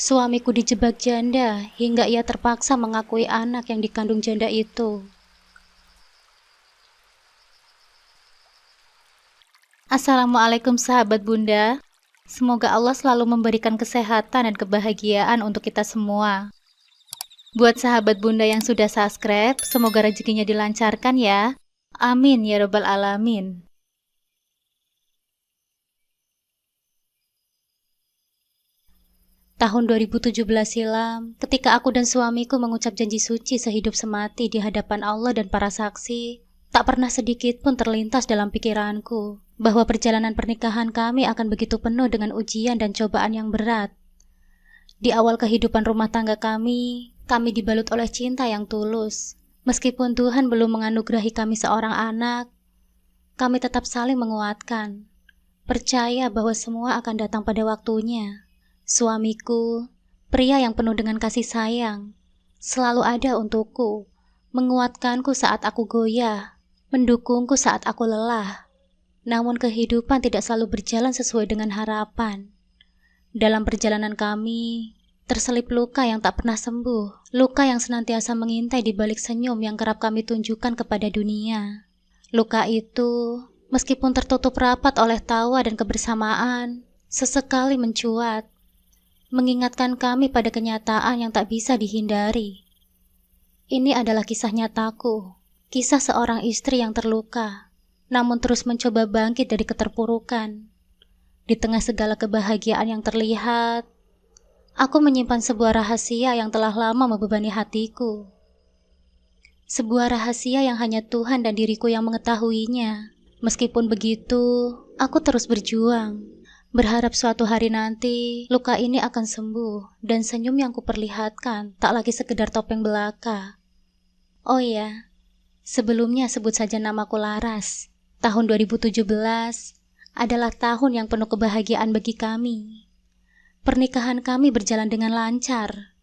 Suamiku dijebak janda hingga ia terpaksa mengakui anak yang dikandung janda itu. Assalamualaikum sahabat Bunda. Semoga Allah selalu memberikan kesehatan dan kebahagiaan untuk kita semua. Buat sahabat Bunda yang sudah subscribe, semoga rezekinya dilancarkan ya. Amin ya robbal alamin. Tahun 2017 silam, ketika aku dan suamiku mengucap janji suci sehidup semati di hadapan Allah dan para saksi, tak pernah sedikit pun terlintas dalam pikiranku bahwa perjalanan pernikahan kami akan begitu penuh dengan ujian dan cobaan yang berat. Di awal kehidupan rumah tangga kami dibalut oleh cinta yang tulus. Meskipun Tuhan belum menganugerahi kami seorang anak, kami tetap saling menguatkan, percaya bahwa semua akan datang pada waktunya. Suamiku, pria yang penuh dengan kasih sayang, selalu ada untukku, menguatkanku saat aku goyah, mendukungku saat aku lelah. Namun kehidupan tidak selalu berjalan sesuai dengan harapan. Dalam perjalanan kami, terselip luka yang tak pernah sembuh, luka yang senantiasa mengintai di balik senyum yang kerap kami tunjukkan kepada dunia. Luka itu, meskipun tertutup rapat oleh tawa dan kebersamaan, sesekali mencuat, mengingatkan kami pada kenyataan yang tak bisa dihindari. Ini adalah kisah nyataku, kisah seorang istri yang terluka, namun terus mencoba bangkit dari keterpurukan. Di tengah segala kebahagiaan yang terlihat, aku menyimpan sebuah rahasia yang telah lama membebani hatiku. Sebuah rahasia yang hanya Tuhan dan diriku yang mengetahuinya. Meskipun begitu, aku terus berjuang, berharap suatu hari nanti luka ini akan sembuh dan senyum yang kuperlihatkan tak lagi sekedar topeng belaka. Oh ya, sebelumnya sebut saja namaku Laras. Tahun 2017 adalah tahun yang penuh kebahagiaan bagi kami. Pernikahan kami berjalan dengan lancar,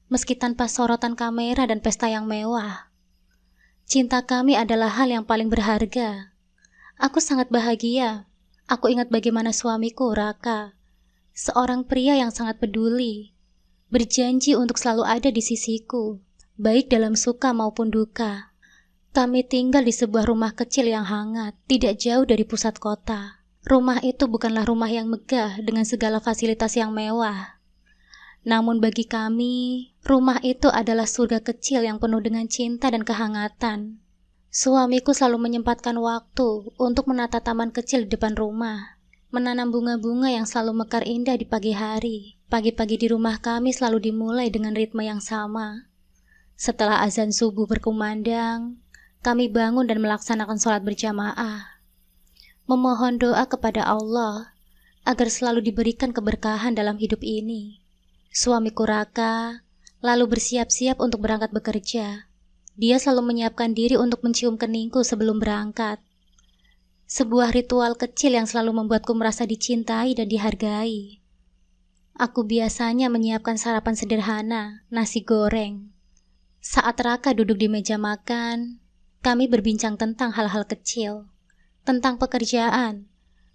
meski tanpa sorotan kamera dan pesta yang mewah. Cinta kami adalah hal yang paling berharga. Aku sangat bahagia. Aku ingat bagaimana suamiku, Raka, seorang pria yang sangat peduli, berjanji untuk selalu ada di sisiku, baik dalam suka maupun duka. Kami tinggal di sebuah rumah kecil yang hangat, tidak jauh dari pusat kota. Rumah itu bukanlah rumah yang megah dengan segala fasilitas yang mewah. Namun bagi kami, rumah itu adalah surga kecil yang penuh dengan cinta dan kehangatan. Suamiku selalu menyempatkan waktu untuk menata taman kecil di depan rumah, menanam bunga-bunga yang selalu mekar indah di pagi hari. Pagi-pagi di rumah kami selalu dimulai dengan ritme yang sama. Setelah azan subuh berkumandang, kami bangun dan melaksanakan sholat berjamaah, memohon doa kepada Allah agar selalu diberikan keberkahan dalam hidup ini. Suamiku Raka lalu bersiap-siap untuk berangkat bekerja. Dia selalu menyiapkan diri untuk mencium keningku sebelum berangkat. Sebuah ritual kecil yang selalu membuatku merasa dicintai dan dihargai. Aku biasanya menyiapkan sarapan sederhana, nasi goreng. Saat Raka duduk di meja makan, kami berbincang tentang hal-hal kecil, tentang pekerjaan,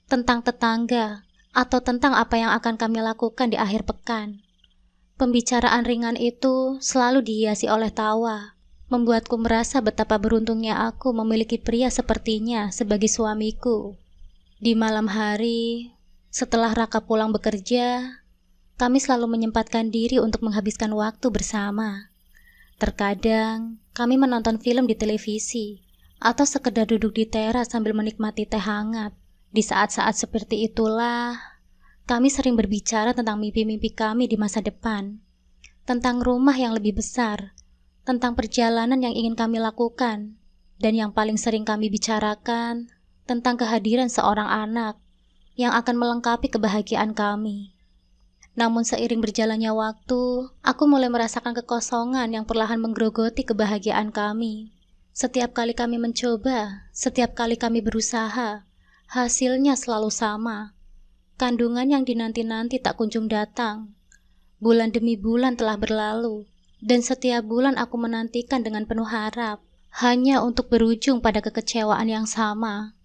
tentang tetangga, atau tentang apa yang akan kami lakukan di akhir pekan. Pembicaraan ringan itu selalu dihiasi oleh tawa, membuatku merasa betapa beruntungnya aku memiliki pria sepertinya sebagai suamiku. Di malam hari, setelah Raka pulang bekerja, kami selalu menyempatkan diri untuk menghabiskan waktu bersama. Terkadang, kami menonton film di televisi, atau sekedar duduk di teras sambil menikmati teh hangat. Di saat-saat seperti itulah, kami sering berbicara tentang mimpi-mimpi kami di masa depan, tentang rumah yang lebih besar, tentang perjalanan yang ingin kami lakukan, dan yang paling sering kami bicarakan tentang kehadiran seorang anak yang akan melengkapi kebahagiaan kami. Namun seiring berjalannya waktu, aku mulai merasakan kekosongan yang perlahan menggerogoti kebahagiaan kami. Setiap kali kami mencoba, setiap kali kami berusaha, hasilnya selalu sama. Kandungan yang dinanti-nanti tak kunjung datang. Bulan demi bulan telah berlalu, dan setiap bulan aku menantikan dengan penuh harap, hanya untuk berujung pada kekecewaan yang sama.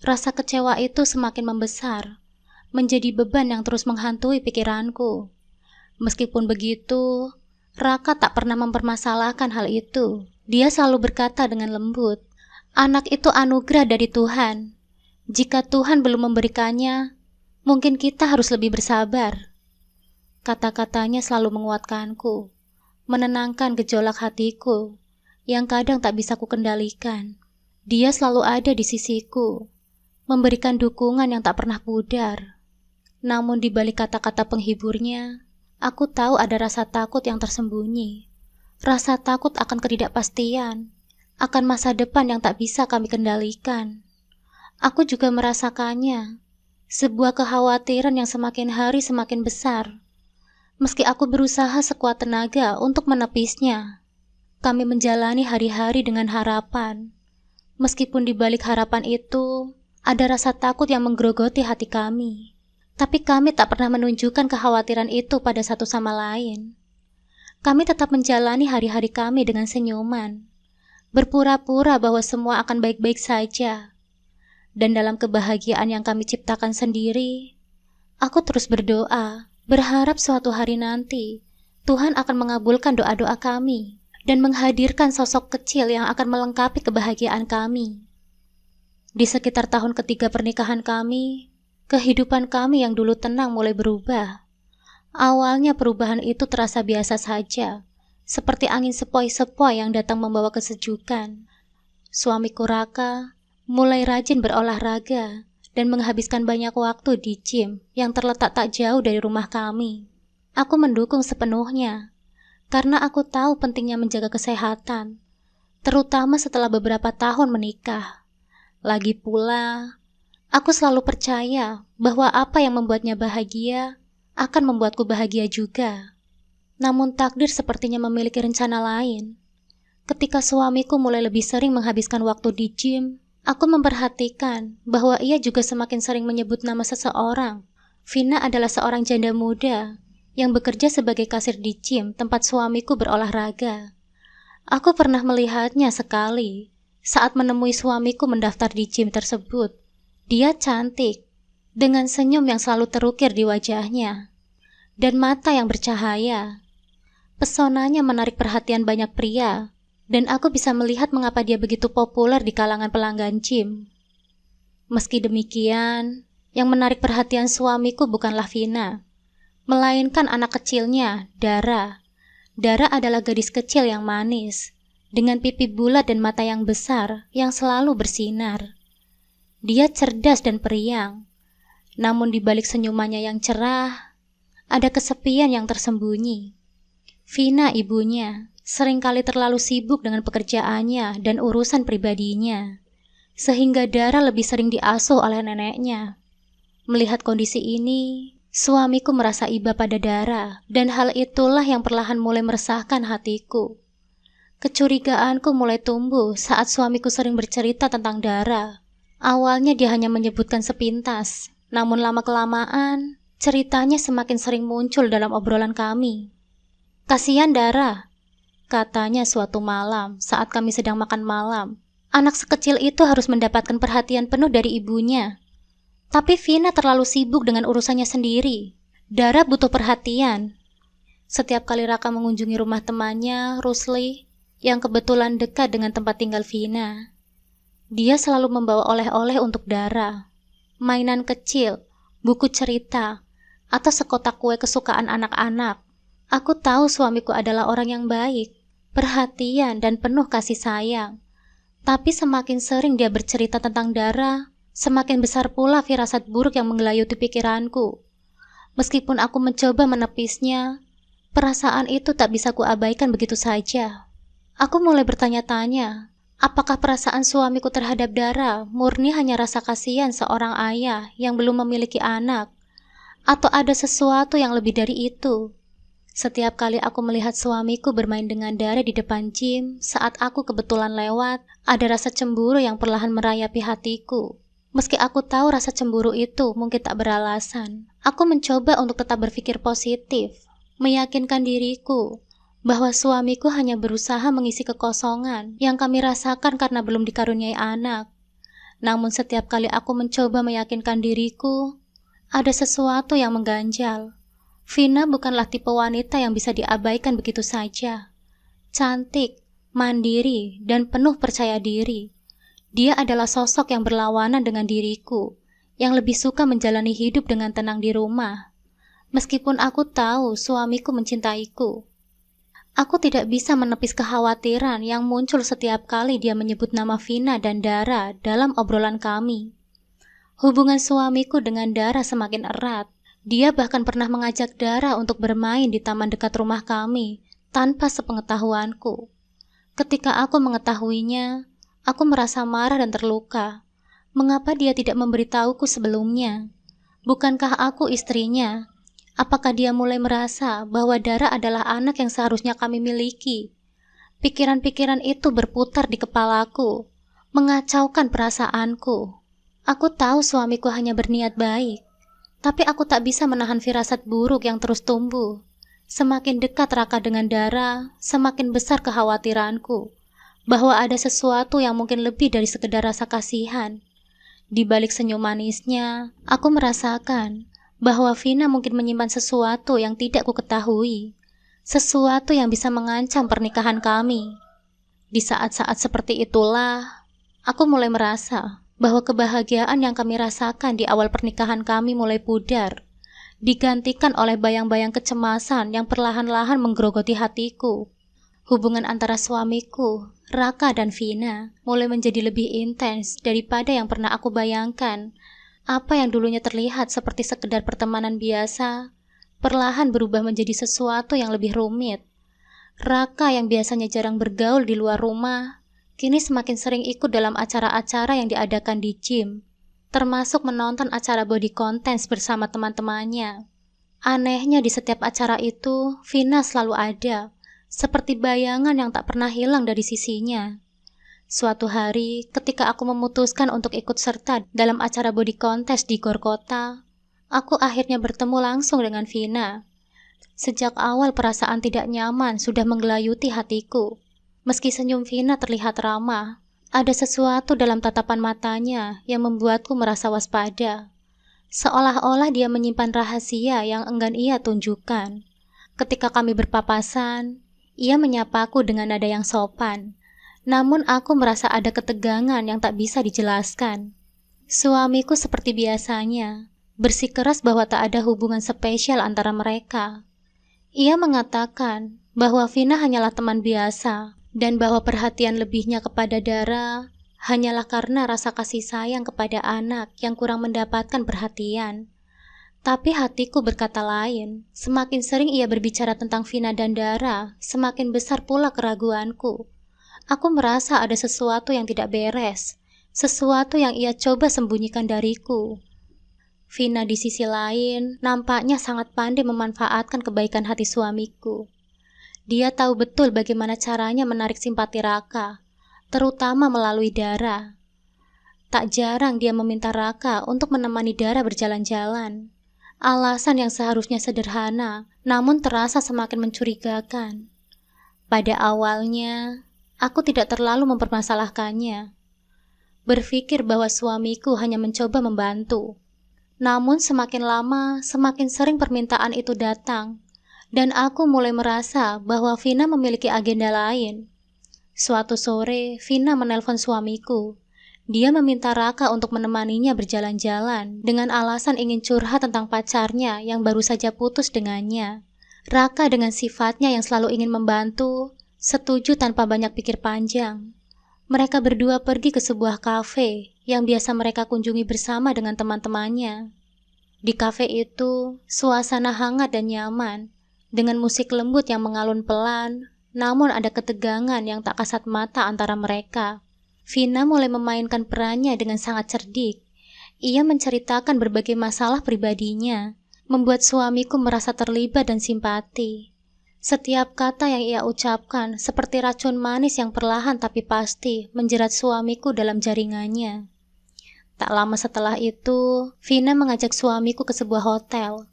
Rasa kecewa itu semakin membesar, menjadi beban yang terus menghantui pikiranku. Meskipun begitu, Raka tak pernah mempermasalahkan hal itu. Dia selalu berkata dengan lembut, "Anak itu anugerah dari Tuhan. Jika Tuhan belum memberikannya, mungkin kita harus lebih bersabar." Kata-katanya selalu menguatkanku, menenangkan gejolak hatiku yang kadang tak bisa kukendalikan. Dia selalu ada di sisiku, memberikan dukungan yang tak pernah pudar. Namun di balik kata-kata penghiburnya, aku tahu ada rasa takut yang tersembunyi. Rasa takut akan ketidakpastian, akan masa depan yang tak bisa kami kendalikan. Aku juga merasakannya, sebuah kekhawatiran yang semakin hari semakin besar. Meski aku berusaha sekuat tenaga untuk menepisnya, kami menjalani hari-hari dengan harapan. Meskipun di balik harapan itu, ada rasa takut yang menggerogoti hati kami. Tapi kami tak pernah menunjukkan kekhawatiran itu pada satu sama lain. Kami tetap menjalani hari-hari kami dengan senyuman, berpura-pura bahwa semua akan baik-baik saja. Dan dalam kebahagiaan yang kami ciptakan sendiri, aku terus berdoa, berharap suatu hari nanti Tuhan akan mengabulkan doa-doa kami dan menghadirkan sosok kecil yang akan melengkapi kebahagiaan kami. Di sekitar tahun ketiga pernikahan kami, kehidupan kami yang dulu tenang mulai berubah. Awalnya perubahan itu terasa biasa saja, seperti angin sepoi-sepoi yang datang membawa kesejukan. Suamiku Raka mulai rajin berolahraga dan menghabiskan banyak waktu di gym yang terletak tak jauh dari rumah kami. Aku mendukung sepenuhnya, karena aku tahu pentingnya menjaga kesehatan, terutama setelah beberapa tahun menikah. Lagi pula, aku selalu percaya bahwa apa yang membuatnya bahagia akan membuatku bahagia juga. Namun takdir sepertinya memiliki rencana lain. Ketika suamiku mulai lebih sering menghabiskan waktu di gym, aku memperhatikan bahwa ia juga semakin sering menyebut nama seseorang. Vina adalah seorang janda muda yang bekerja sebagai kasir di gym tempat suamiku berolahraga. Aku pernah melihatnya sekali saat menemui suamiku mendaftar di gym tersebut. Dia cantik, dengan senyum yang selalu terukir di wajahnya, dan mata yang bercahaya. Pesonanya menarik perhatian banyak pria, dan aku bisa melihat mengapa dia begitu populer di kalangan pelanggan gym. Meski demikian, yang menarik perhatian suamiku bukanlah Vina, melainkan anak kecilnya, Dara. Dara adalah gadis kecil yang manis, dengan pipi bulat dan mata yang besar yang selalu bersinar. Dia cerdas dan periang, namun di balik senyumannya yang cerah, ada kesepian yang tersembunyi. Vina, ibunya, seringkali terlalu sibuk dengan pekerjaannya dan urusan pribadinya, sehingga Dara lebih sering diasuh oleh neneknya. Melihat kondisi ini, suamiku merasa iba pada Dara, dan hal itulah yang perlahan mulai meresahkan hatiku. Kecurigaanku mulai tumbuh saat suamiku sering bercerita tentang Dara. Awalnya dia hanya menyebutkan sepintas, namun lama-kelamaan, ceritanya semakin sering muncul dalam obrolan kami. "Kasihan Dara," katanya suatu malam saat kami sedang makan malam. "Anak sekecil itu harus mendapatkan perhatian penuh dari ibunya. Tapi Vina terlalu sibuk dengan urusannya sendiri. Dara butuh perhatian." Setiap kali Raka mengunjungi rumah temannya, Rusli, yang kebetulan dekat dengan tempat tinggal Vina, dia selalu membawa oleh-oleh untuk Dara. Mainan kecil, buku cerita, atau sekotak kue kesukaan anak-anak. Aku tahu suamiku adalah orang yang baik, perhatian, dan penuh kasih sayang. Tapi semakin sering dia bercerita tentang Dara, semakin besar pula firasat buruk yang menggelayuti pikiranku. Meskipun aku mencoba menepisnya, perasaan itu tak bisa kuabaikan begitu saja. Aku mulai bertanya-tanya, apakah perasaan suamiku terhadap Dara murni hanya rasa kasihan seorang ayah yang belum memiliki anak, atau ada sesuatu yang lebih dari itu? Setiap kali aku melihat suamiku bermain dengan Dara di depan gym saat aku kebetulan lewat, ada rasa cemburu yang perlahan merayapi hatiku. Meski aku tahu rasa cemburu itu mungkin tak beralasan, aku mencoba untuk tetap berpikir positif, meyakinkan diriku bahwa suamiku hanya berusaha mengisi kekosongan yang kami rasakan karena belum dikaruniai anak. Namun setiap kali aku mencoba meyakinkan diriku, ada sesuatu yang mengganjal. Vina bukanlah tipe wanita yang bisa diabaikan begitu saja. Cantik, mandiri, dan penuh percaya diri. Dia adalah sosok yang berlawanan dengan diriku, yang lebih suka menjalani hidup dengan tenang di rumah. Meskipun aku tahu suamiku mencintaiku, aku tidak bisa menepis kekhawatiran yang muncul setiap kali dia menyebut nama Vina dan Dara dalam obrolan kami. Hubungan suamiku dengan Dara semakin erat. Dia bahkan pernah mengajak Dara untuk bermain di taman dekat rumah kami tanpa sepengetahuanku. Ketika aku mengetahuinya, aku merasa marah dan terluka. Mengapa dia tidak memberitahuku sebelumnya? Bukankah aku istrinya? Apakah dia mulai merasa bahwa Dara adalah anak yang seharusnya kami miliki? Pikiran-pikiran itu berputar di kepalaku, mengacaukan perasaanku. Aku tahu suamiku hanya berniat baik, tapi aku tak bisa menahan firasat buruk yang terus tumbuh. Semakin dekat Raka dengan Dara, semakin besar kekhawatiranku bahwa ada sesuatu yang mungkin lebih dari sekedar rasa kasihan. Di balik senyum manisnya, aku merasakan bahwa Vina mungkin menyimpan sesuatu yang tidak ku ketahui, sesuatu yang bisa mengancam pernikahan kami. Di saat-saat seperti itulah, aku mulai merasa bahwa kebahagiaan yang kami rasakan di awal pernikahan kami mulai pudar, digantikan oleh bayang-bayang kecemasan yang perlahan-lahan menggerogoti hatiku. Hubungan antara suamiku, Raka dan Vina mulai menjadi lebih intens daripada yang pernah aku bayangkan. Apa yang dulunya terlihat seperti sekedar pertemanan biasa, perlahan berubah menjadi sesuatu yang lebih rumit. Raka yang biasanya jarang bergaul di luar rumah, kini semakin sering ikut dalam acara-acara yang diadakan di gym, termasuk menonton acara body contest bersama teman-temannya. Anehnya di setiap acara itu, Vina selalu ada, seperti bayangan yang tak pernah hilang dari sisinya. Suatu hari, ketika aku memutuskan untuk ikut serta dalam acara body contest di Gor Kota, aku akhirnya bertemu langsung dengan Vina. Sejak awal perasaan tidak nyaman sudah menggelayuti hatiku. Meski senyum Vina terlihat ramah, ada sesuatu dalam tatapan matanya yang membuatku merasa waspada. Seolah-olah dia menyimpan rahasia yang enggan ia tunjukkan. Ketika kami berpapasan, ia menyapaku dengan nada yang sopan. Namun aku merasa ada ketegangan yang tak bisa dijelaskan. Suamiku seperti biasanya, bersikeras bahwa tak ada hubungan spesial antara mereka. Ia mengatakan bahwa Vina hanyalah teman biasa, dan bahwa perhatian lebihnya kepada Dara hanyalah karena rasa kasih sayang kepada anak yang kurang mendapatkan perhatian. Tapi hatiku berkata lain. Semakin sering ia berbicara tentang Vina dan Dara, semakin besar pula keraguanku. Aku merasa ada sesuatu yang tidak beres, sesuatu yang ia coba sembunyikan dariku. Vina di sisi lain nampaknya sangat pandai memanfaatkan kebaikan hati suamiku. Dia tahu betul bagaimana caranya menarik simpati Raka, terutama melalui Dara. Tak jarang dia meminta Raka untuk menemani Dara berjalan-jalan. Alasan yang seharusnya sederhana, namun terasa semakin mencurigakan. Pada awalnya, aku tidak terlalu mempermasalahkannya. Berpikir bahwa suamiku hanya mencoba membantu. Namun semakin lama, semakin sering permintaan itu datang. Dan aku mulai merasa bahwa Vina memiliki agenda lain. Suatu sore, Vina menelpon suamiku. Dia meminta Raka untuk menemaninya berjalan-jalan dengan alasan ingin curhat tentang pacarnya yang baru saja putus dengannya. Raka dengan sifatnya yang selalu ingin membantu, setuju tanpa banyak pikir panjang. Mereka berdua pergi ke sebuah kafe yang biasa mereka kunjungi bersama dengan teman-temannya. Di kafe itu, suasana hangat dan nyaman. Dengan musik lembut yang mengalun pelan, namun ada ketegangan yang tak kasat mata antara mereka. Vina mulai memainkan perannya dengan sangat cerdik. Ia menceritakan berbagai masalah pribadinya, membuat suamiku merasa terlibat dan simpati. Setiap kata yang ia ucapkan seperti racun manis yang perlahan tapi pasti menjerat suamiku dalam jaringannya. Tak lama setelah itu, Vina mengajak suamiku ke sebuah hotel.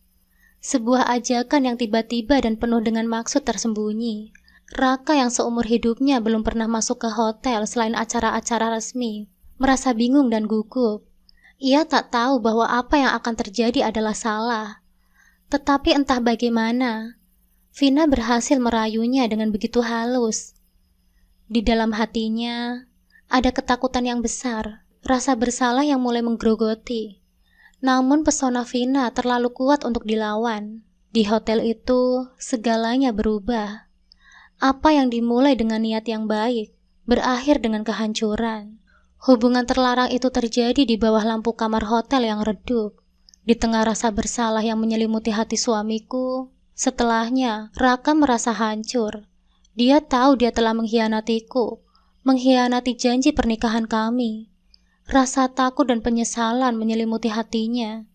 Sebuah ajakan yang tiba-tiba dan penuh dengan maksud tersembunyi. Raka yang seumur hidupnya belum pernah masuk ke hotel selain acara-acara resmi, merasa bingung dan gugup. Ia tak tahu bahwa apa yang akan terjadi adalah salah. Tetapi entah bagaimana, Vina berhasil merayunya dengan begitu halus. Di dalam hatinya, ada ketakutan yang besar, rasa bersalah yang mulai menggerogoti. Namun pesona Vina terlalu kuat untuk dilawan. Di hotel itu, segalanya berubah. Apa yang dimulai dengan niat yang baik, berakhir dengan kehancuran. Hubungan terlarang itu terjadi di bawah lampu kamar hotel yang redup. Di tengah rasa bersalah yang menyelimuti hati suamiku, setelahnya Raka merasa hancur. Dia tahu dia telah mengkhianatiku, mengkhianati janji pernikahan kami. Rasa takut dan penyesalan menyelimuti hatinya.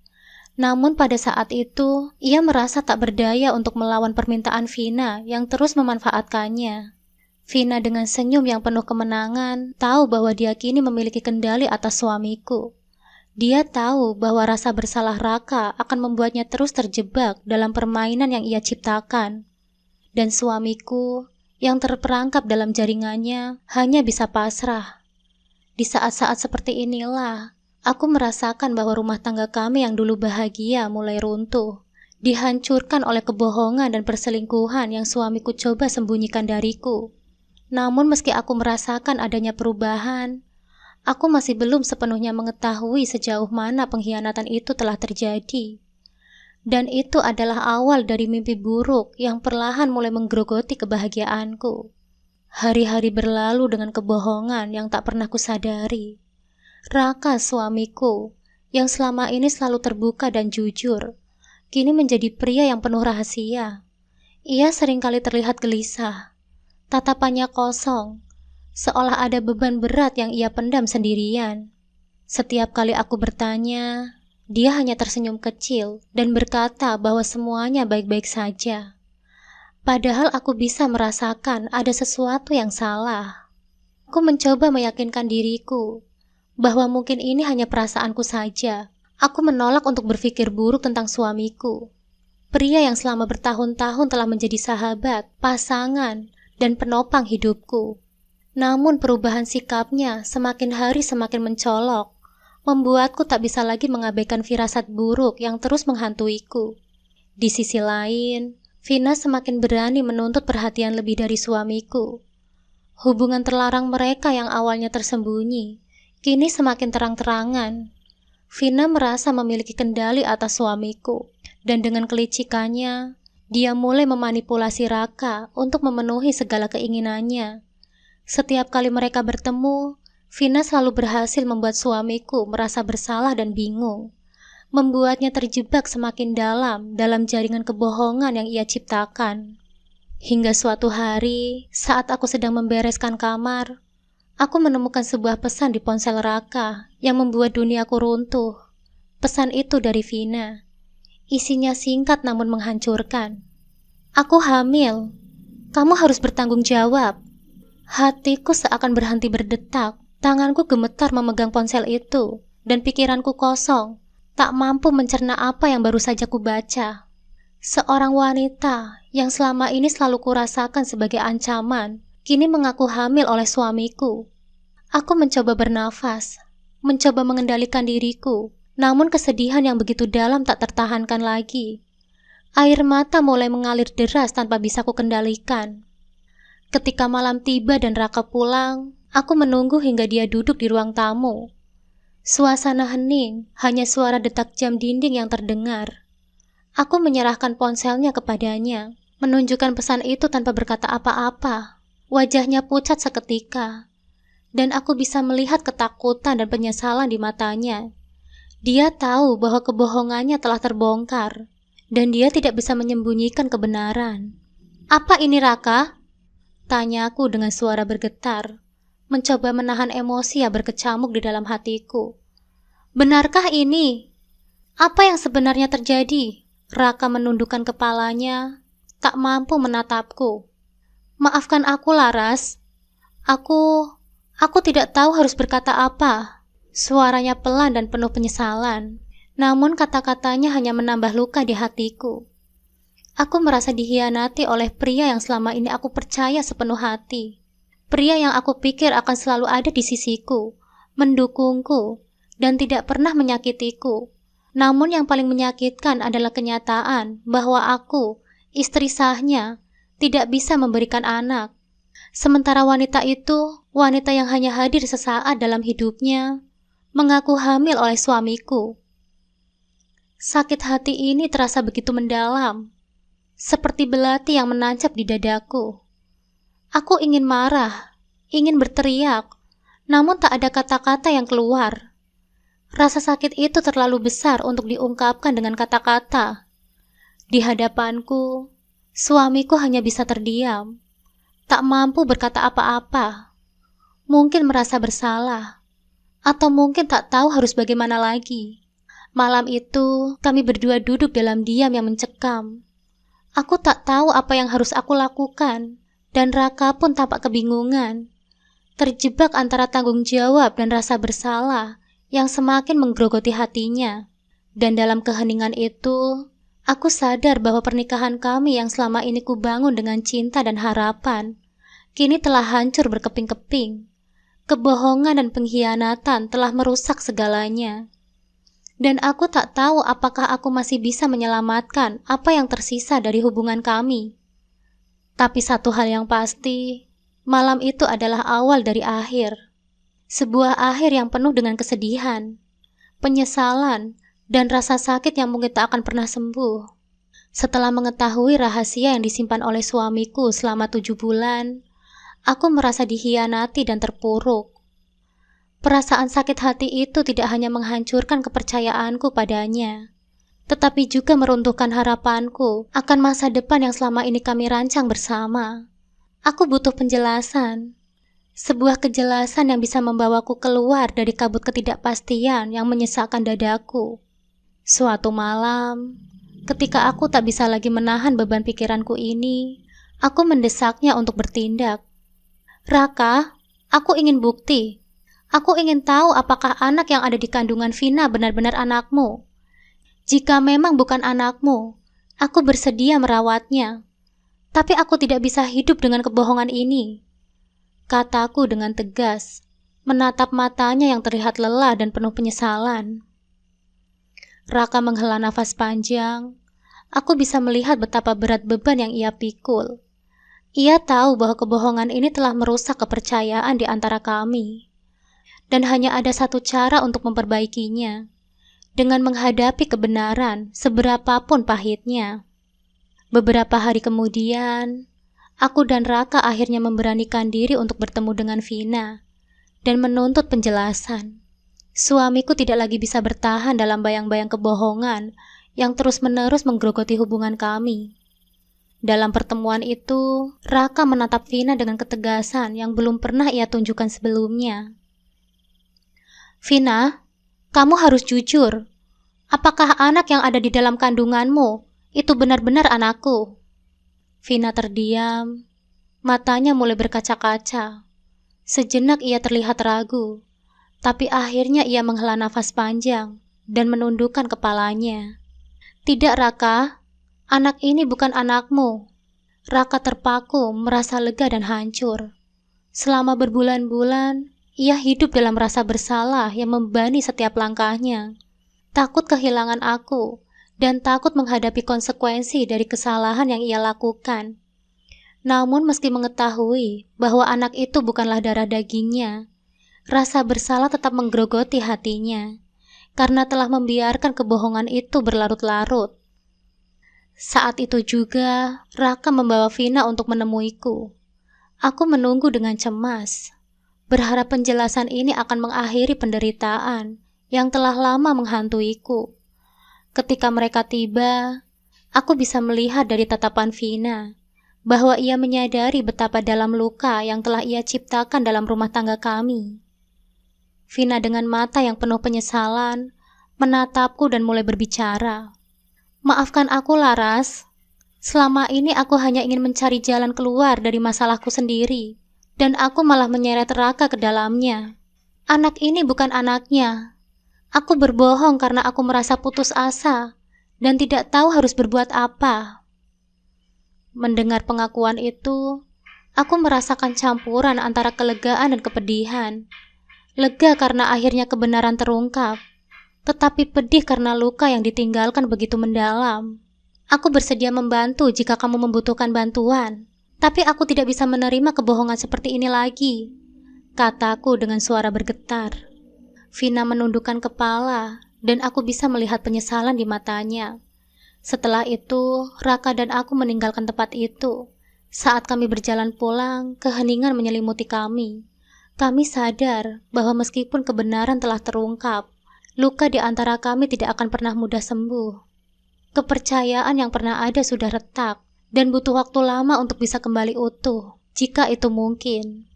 Namun pada saat itu, ia merasa tak berdaya untuk melawan permintaan Vina yang terus memanfaatkannya. Vina dengan senyum yang penuh kemenangan, tahu bahwa dia kini memiliki kendali atas suamiku. Dia tahu bahwa rasa bersalah Raka akan membuatnya terus terjebak dalam permainan yang ia ciptakan. Dan suamiku, yang terperangkap dalam jaringannya, hanya bisa pasrah. Di saat-saat seperti inilah, aku merasakan bahwa rumah tangga kami yang dulu bahagia mulai runtuh, dihancurkan oleh kebohongan dan perselingkuhan yang suamiku coba sembunyikan dariku. Namun meski aku merasakan adanya perubahan, aku masih belum sepenuhnya mengetahui sejauh mana pengkhianatan itu telah terjadi. Dan itu adalah awal dari mimpi buruk yang perlahan mulai menggerogoti kebahagiaanku. Hari-hari berlalu dengan kebohongan yang tak pernah kusadari. Raka suamiku, yang selama ini selalu terbuka dan jujur, kini menjadi pria yang penuh rahasia. Ia seringkali terlihat gelisah, tatapannya kosong, seolah ada beban berat yang ia pendam sendirian. Setiap kali aku bertanya, dia hanya tersenyum kecil dan berkata bahwa semuanya baik-baik saja. Padahal aku bisa merasakan ada sesuatu yang salah. Aku mencoba meyakinkan diriku bahwa mungkin ini hanya perasaanku saja. Aku menolak untuk berpikir buruk tentang suamiku. Pria yang selama bertahun-tahun telah menjadi sahabat, pasangan, dan penopang hidupku. Namun perubahan sikapnya semakin hari semakin mencolok, membuatku tak bisa lagi mengabaikan firasat buruk yang terus menghantuiku. Di sisi lain, Vina semakin berani menuntut perhatian lebih dari suamiku. Hubungan terlarang mereka yang awalnya tersembunyi, kini semakin terang-terangan. Vina merasa memiliki kendali atas suamiku, dan dengan kelicikannya, dia mulai memanipulasi Raka untuk memenuhi segala keinginannya. Setiap kali mereka bertemu, Vina selalu berhasil membuat suamiku merasa bersalah dan bingung, membuatnya terjebak semakin dalam jaringan kebohongan yang ia ciptakan. Hingga suatu hari, saat aku sedang membereskan kamar, aku menemukan sebuah pesan di ponsel Raka yang membuat duniaku runtuh. Pesan itu dari Vina. Isinya singkat namun menghancurkan. Aku hamil. Kamu harus bertanggung jawab. Hatiku seakan berhenti berdetak. Tanganku gemetar memegang ponsel itu, dan pikiranku kosong, tak mampu mencerna apa yang baru saja kubaca. Seorang wanita yang selama ini selalu kurasakan sebagai ancaman, kini mengaku hamil oleh suamiku. Aku mencoba bernafas, mencoba mengendalikan diriku, namun kesedihan yang begitu dalam tak tertahankan lagi. Air mata mulai mengalir deras tanpa bisa kukendalikan. Ketika malam tiba dan Raka pulang, aku menunggu hingga dia duduk di ruang tamu. Suasana hening, hanya suara detak jam dinding yang terdengar. Aku menyerahkan ponselnya kepadanya, menunjukkan pesan itu tanpa berkata apa-apa. Wajahnya pucat seketika, dan aku bisa melihat ketakutan dan penyesalan di matanya. Dia tahu bahwa kebohongannya telah terbongkar, dan dia tidak bisa menyembunyikan kebenaran. "Apa ini, Raka?" Tanyaku dengan suara bergetar, mencoba menahan emosi yang berkecamuk di dalam hatiku. "Benarkah ini? Apa yang sebenarnya terjadi?" Raka menundukkan kepalanya, tak mampu menatapku. "Maafkan aku, Laras. Aku tidak tahu harus berkata apa." Suaranya pelan dan penuh penyesalan, namun kata-katanya hanya menambah luka di hatiku. Aku merasa dikhianati oleh pria yang selama ini aku percaya sepenuh hati. Pria yang aku pikir akan selalu ada di sisiku, mendukungku, dan tidak pernah menyakitiku. Namun yang paling menyakitkan adalah kenyataan bahwa aku, istri sahnya, tidak bisa memberikan anak. Sementara wanita itu, wanita yang hanya hadir sesaat dalam hidupnya, mengaku hamil oleh suamiku. Sakit hati ini terasa begitu mendalam, seperti belati yang menancap di dadaku. Aku ingin marah, ingin berteriak, namun tak ada kata-kata yang keluar. Rasa sakit itu terlalu besar untuk diungkapkan dengan kata-kata. Di hadapanku, suamiku hanya bisa terdiam, tak mampu berkata apa-apa. Mungkin merasa bersalah, atau mungkin tak tahu harus bagaimana lagi. Malam itu, kami berdua duduk dalam diam yang mencekam. Aku tak tahu apa yang harus aku lakukan, dan Raka pun tampak kebingungan, terjebak antara tanggung jawab dan rasa bersalah yang semakin menggerogoti hatinya. Dan dalam keheningan itu, aku sadar bahwa pernikahan kami yang selama ini kubangun dengan cinta dan harapan, kini telah hancur berkeping-keping. Kebohongan dan pengkhianatan telah merusak segalanya. Dan aku tak tahu apakah aku masih bisa menyelamatkan apa yang tersisa dari hubungan kami. Tapi satu hal yang pasti, malam itu adalah awal dari akhir. Sebuah akhir yang penuh dengan kesedihan, penyesalan, dan rasa sakit yang mungkin tak akan pernah sembuh. Setelah mengetahui rahasia yang disimpan oleh suamiku selama 7 bulan, aku merasa dikhianati dan terpuruk. Perasaan sakit hati itu tidak hanya menghancurkan kepercayaanku padanya, tetapi juga meruntuhkan harapanku akan masa depan yang selama ini kami rancang bersama. Aku butuh penjelasan, sebuah kejelasan yang bisa membawaku keluar dari kabut ketidakpastian yang menyesakkan dadaku. Suatu malam, ketika aku tak bisa lagi menahan beban pikiranku ini, aku mendesaknya untuk bertindak. Raka, aku ingin bukti. Aku ingin tahu apakah anak yang ada di kandungan Vina benar-benar anakmu. Jika memang bukan anakmu, aku bersedia merawatnya. Tapi aku tidak bisa hidup dengan kebohongan ini, kataku dengan tegas, menatap matanya yang terlihat lelah dan penuh penyesalan. Raka menghela nafas panjang. Aku bisa melihat betapa berat beban yang ia pikul. Ia tahu bahwa kebohongan ini telah merusak kepercayaan di antara kami. Dan hanya ada satu cara untuk memperbaikinya, dengan menghadapi kebenaran seberapapun pahitnya. Beberapa hari kemudian, aku dan Raka akhirnya memberanikan diri untuk bertemu dengan Vina dan menuntut penjelasan. Suamiku tidak lagi bisa bertahan dalam bayang-bayang kebohongan yang terus-menerus menggerogoti hubungan kami. Dalam pertemuan itu, Raka menatap Vina dengan ketegasan yang belum pernah ia tunjukkan sebelumnya. Vina, kamu harus jujur. Apakah anak yang ada di dalam kandunganmu itu benar-benar anakku? Vina terdiam, matanya mulai berkaca-kaca. Sejenak ia terlihat ragu, tapi akhirnya ia menghela nafas panjang dan menundukkan kepalanya. Tidak, Raka, anak ini bukan anakmu. Raka terpaku, merasa lega dan hancur. Selama berbulan-bulan, ia hidup dalam rasa bersalah yang membebani setiap langkahnya. Takut kehilangan aku, dan takut menghadapi konsekuensi dari kesalahan yang ia lakukan. Namun meski mengetahui bahwa anak itu bukanlah darah dagingnya, rasa bersalah tetap menggerogoti hatinya, karena telah membiarkan kebohongan itu berlarut-larut. Saat itu juga, Raka membawa Vina untuk menemuiku. Aku menunggu dengan cemas, berharap penjelasan ini akan mengakhiri penderitaan yang telah lama menghantuiku. Ketika mereka tiba, aku bisa melihat dari tatapan Vina bahwa ia menyadari betapa dalam luka yang telah ia ciptakan dalam rumah tangga kami. Vina dengan mata yang penuh penyesalan menatapku dan mulai berbicara. Maafkan aku, Laras. Selama ini aku hanya ingin mencari jalan keluar dari masalahku sendiri. Dan aku malah menyeret Raka ke dalamnya. Anak ini bukan anaknya. Aku berbohong karena aku merasa putus asa dan tidak tahu harus berbuat apa. Mendengar pengakuan itu, aku merasakan campuran antara kelegaan dan kepedihan. Lega karena akhirnya kebenaran terungkap, tetapi pedih karena luka yang ditinggalkan begitu mendalam. Aku bersedia membantu jika kamu membutuhkan bantuan, tapi aku tidak bisa menerima kebohongan seperti ini lagi, kataku dengan suara bergetar. Vina menundukkan kepala dan aku bisa melihat penyesalan di matanya. Setelah itu, Raka dan aku meninggalkan tempat itu. Saat kami berjalan pulang, keheningan menyelimuti kami. Kami sadar bahwa meskipun kebenaran telah terungkap, luka di antara kami tidak akan pernah mudah sembuh. Kepercayaan yang pernah ada sudah retak dan butuh waktu lama untuk bisa kembali utuh, jika itu mungkin.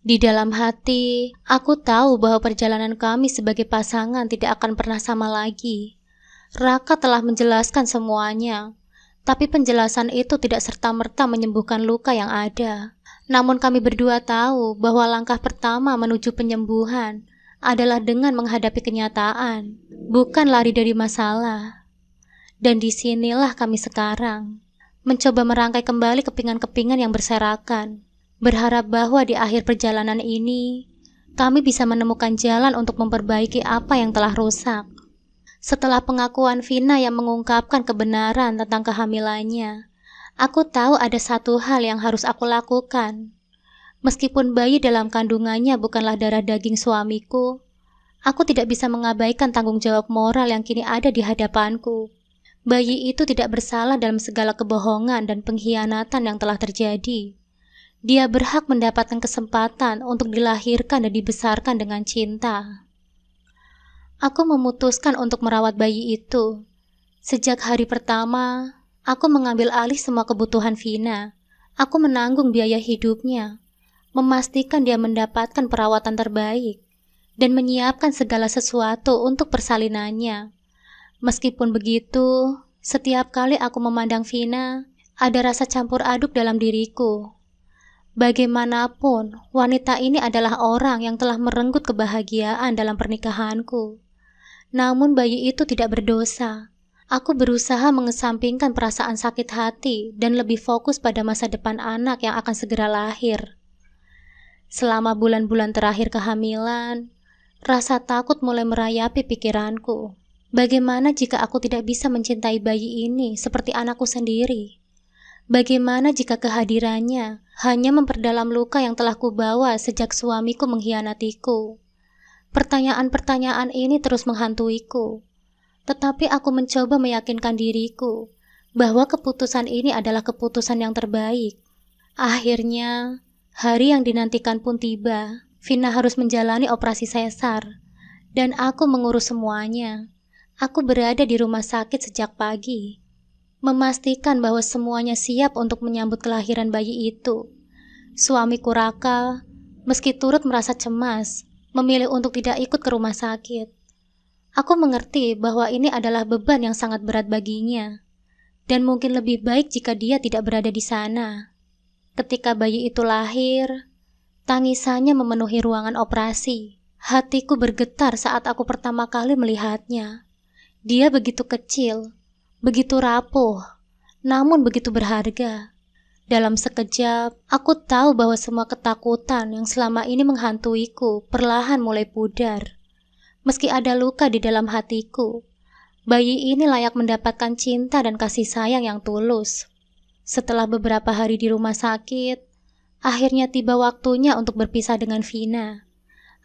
Di dalam hati, aku tahu bahwa perjalanan kami sebagai pasangan tidak akan pernah sama lagi. Raka telah menjelaskan semuanya, tapi penjelasan itu tidak serta-merta menyembuhkan luka yang ada. Namun kami berdua tahu bahwa langkah pertama menuju penyembuhan adalah dengan menghadapi kenyataan, bukan lari dari masalah. Dan disinilah kami sekarang, mencoba merangkai kembali kepingan-kepingan yang berserakan, berharap bahwa di akhir perjalanan ini, kami bisa menemukan jalan untuk memperbaiki apa yang telah rusak. Setelah pengakuan Vina yang mengungkapkan kebenaran tentang kehamilannya, aku tahu ada satu hal yang harus aku lakukan. Meskipun bayi dalam kandungannya bukanlah darah daging suamiku, aku tidak bisa mengabaikan tanggung jawab moral yang kini ada di hadapanku. Bayi itu tidak bersalah dalam segala kebohongan dan pengkhianatan yang telah terjadi. Dia berhak mendapatkan kesempatan untuk dilahirkan dan dibesarkan dengan cinta. Aku memutuskan untuk merawat bayi itu. Sejak hari pertama, aku mengambil alih semua kebutuhan Vina. Aku menanggung biaya hidupnya, memastikan dia mendapatkan perawatan terbaik, dan menyiapkan segala sesuatu untuk persalinannya. Meskipun begitu, setiap kali aku memandang Vina, ada rasa campur aduk dalam diriku. Bagaimanapun, wanita ini adalah orang yang telah merenggut kebahagiaan dalam pernikahanku. Namun bayi itu tidak berdosa. Aku berusaha mengesampingkan perasaan sakit hati dan lebih fokus pada masa depan anak yang akan segera lahir. Selama bulan-bulan terakhir kehamilan, rasa takut mulai merayapi pikiranku. Bagaimana jika aku tidak bisa mencintai bayi ini seperti anakku sendiri? Bagaimana jika kehadirannya hanya memperdalam luka yang telah kubawa sejak suamiku mengkhianatiku? Pertanyaan-pertanyaan ini terus menghantuiku, tetapi aku mencoba meyakinkan diriku bahwa keputusan ini adalah keputusan yang terbaik. Akhirnya, hari yang dinantikan pun tiba. Vina harus menjalani operasi sesar, dan aku mengurus semuanya. Aku berada di rumah sakit sejak pagi, memastikan bahwa semuanya siap untuk menyambut kelahiran bayi itu. Suamiku Raka, meski turut merasa cemas, memilih untuk tidak ikut ke rumah sakit. Aku mengerti bahwa ini adalah beban yang sangat berat baginya, dan mungkin lebih baik jika dia tidak berada di sana. Ketika bayi itu lahir, tangisannya memenuhi ruangan operasi. Hatiku bergetar saat aku pertama kali melihatnya. Dia begitu kecil, begitu rapuh, namun begitu berharga. Dalam sekejap, aku tahu bahwa semua ketakutan yang selama ini menghantuiku perlahan mulai pudar. Meski ada luka di dalam hatiku, bayi ini layak mendapatkan cinta dan kasih sayang yang tulus. Setelah beberapa hari di rumah sakit, akhirnya tiba waktunya untuk berpisah dengan Vina.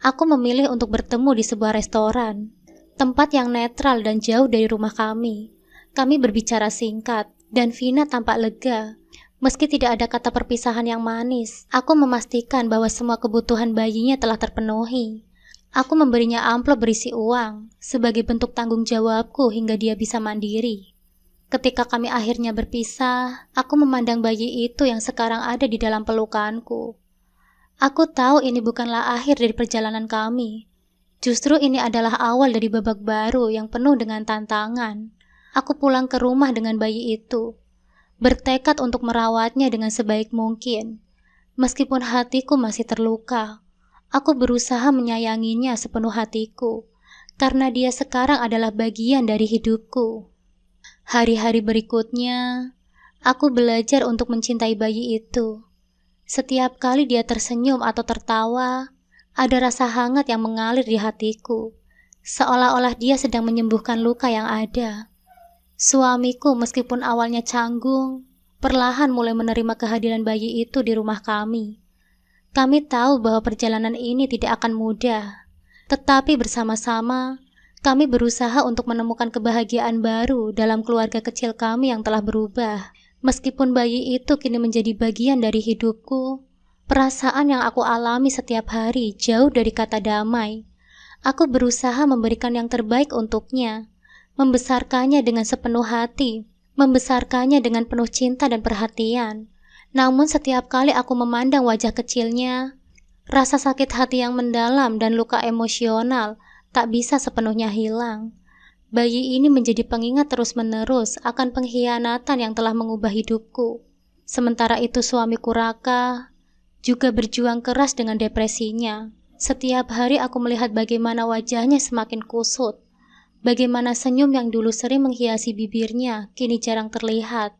Aku memilih untuk bertemu di sebuah restoran, tempat yang netral dan jauh dari rumah kami. Kami berbicara singkat, dan Vina tampak lega. Meski tidak ada kata perpisahan yang manis, aku memastikan bahwa semua kebutuhan bayinya telah terpenuhi. Aku memberinya amplop berisi uang, sebagai bentuk tanggung jawabku hingga dia bisa mandiri. Ketika kami akhirnya berpisah, aku memandang bayi itu yang sekarang ada di dalam pelukanku. Aku tahu ini bukanlah akhir dari perjalanan kami. Justru ini adalah awal dari babak baru yang penuh dengan tantangan. Aku pulang ke rumah dengan bayi itu, bertekad untuk merawatnya dengan sebaik mungkin. Meskipun hatiku masih terluka, aku berusaha menyayanginya sepenuh hatiku, karena dia sekarang adalah bagian dari hidupku. Hari-hari berikutnya, aku belajar untuk mencintai bayi itu. Setiap kali dia tersenyum atau tertawa, ada rasa hangat yang mengalir di hatiku, seolah-olah dia sedang menyembuhkan luka yang ada. Suamiku meskipun awalnya canggung, perlahan mulai menerima kehadiran bayi itu di rumah kami. Kami tahu bahwa perjalanan ini tidak akan mudah, tetapi bersama-sama kami berusaha untuk menemukan kebahagiaan baru dalam keluarga kecil kami yang telah berubah. Meskipun bayi itu kini menjadi bagian dari hidupku, perasaan yang aku alami setiap hari jauh dari kata damai. Aku berusaha memberikan yang terbaik untuknya, membesarkannya dengan sepenuh hati, membesarkannya dengan penuh cinta dan perhatian. Namun setiap kali aku memandang wajah kecilnya, rasa sakit hati yang mendalam dan luka emosional tak bisa sepenuhnya hilang. Bayi ini menjadi pengingat terus-menerus akan pengkhianatan yang telah mengubah hidupku. Sementara itu suamiku Raka juga berjuang keras dengan depresinya. Setiap hari aku melihat bagaimana wajahnya semakin kusut, bagaimana senyum yang dulu sering menghiasi bibirnya kini jarang terlihat.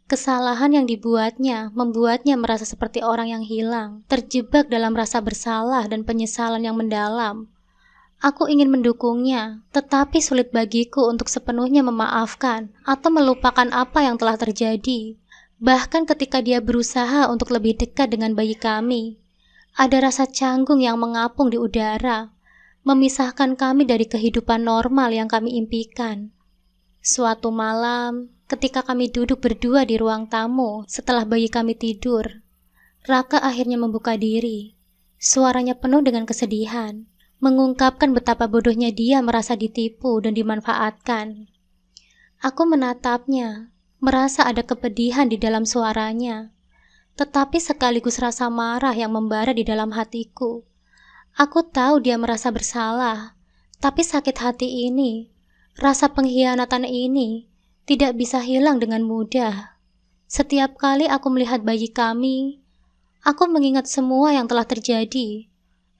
Kesalahan yang dibuatnya membuatnya merasa seperti orang yang hilang, terjebak dalam rasa bersalah dan penyesalan yang mendalam. Aku ingin mendukungnya, tetapi sulit bagiku untuk sepenuhnya memaafkan atau melupakan apa yang telah terjadi. Bahkan ketika dia berusaha untuk lebih dekat dengan bayi kami, ada rasa canggung yang mengapung di udara, memisahkan kami dari kehidupan normal yang kami impikan. Suatu malam, ketika kami duduk berdua di ruang tamu setelah bayi kami tidur, Raka akhirnya membuka diri. Suaranya penuh dengan kesedihan, mengungkapkan betapa bodohnya dia merasa ditipu dan dimanfaatkan. Aku menatapnya, merasa ada kepedihan di dalam suaranya, tetapi sekaligus rasa marah yang membara di dalam hatiku. Aku tahu dia merasa bersalah, tapi sakit hati ini, rasa pengkhianatan ini, tidak bisa hilang dengan mudah. Setiap kali aku melihat bayi kami, aku mengingat semua yang telah terjadi.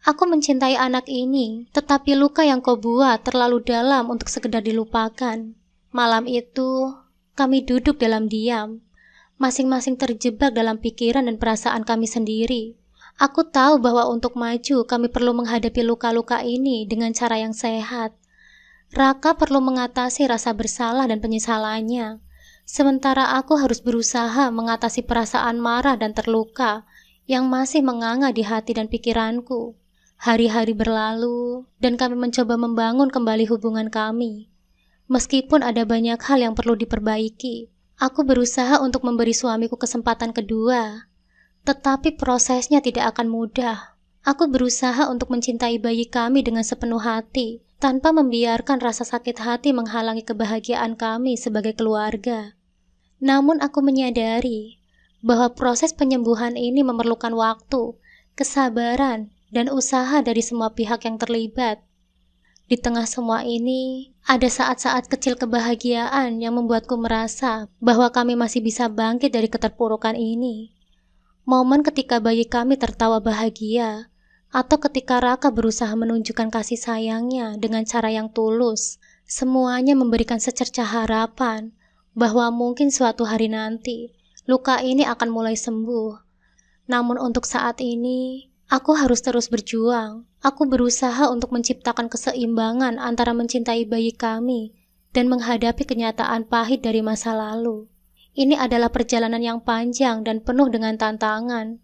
Aku mencintai anak ini, tetapi luka yang kau buat terlalu dalam untuk sekedar dilupakan. Malam itu, kami duduk dalam diam, masing-masing terjebak dalam pikiran dan perasaan kami sendiri. Aku tahu bahwa untuk maju kami perlu menghadapi luka-luka ini dengan cara yang sehat. Raka perlu mengatasi rasa bersalah dan penyesalannya, sementara aku harus berusaha mengatasi perasaan marah dan terluka yang masih menganga di hati dan pikiranku. Hari-hari berlalu, dan kami mencoba membangun kembali hubungan kami. Meskipun ada banyak hal yang perlu diperbaiki, aku berusaha untuk memberi suamiku kesempatan kedua. Tetapi prosesnya tidak akan mudah. Aku berusaha untuk mencintai bayi kami dengan sepenuh hati, tanpa membiarkan rasa sakit hati menghalangi kebahagiaan kami sebagai keluarga. Namun aku menyadari bahwa proses penyembuhan ini memerlukan waktu, kesabaran, dan usaha dari semua pihak yang terlibat. Di tengah semua ini, ada saat-saat kecil kebahagiaan yang membuatku merasa bahwa kami masih bisa bangkit dari keterpurukan ini. Momen ketika bayi kami tertawa bahagia, atau ketika Raka berusaha menunjukkan kasih sayangnya dengan cara yang tulus, semuanya memberikan secercah harapan bahwa mungkin suatu hari nanti, luka ini akan mulai sembuh. Namun untuk saat ini, aku harus terus berjuang. Aku berusaha untuk menciptakan keseimbangan antara mencintai bayi kami dan menghadapi kenyataan pahit dari masa lalu. Ini adalah perjalanan yang panjang dan penuh dengan tantangan.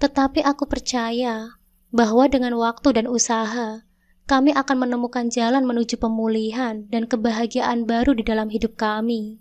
Tetapi aku percaya bahwa dengan waktu dan usaha, kami akan menemukan jalan menuju pemulihan dan kebahagiaan baru di dalam hidup kami.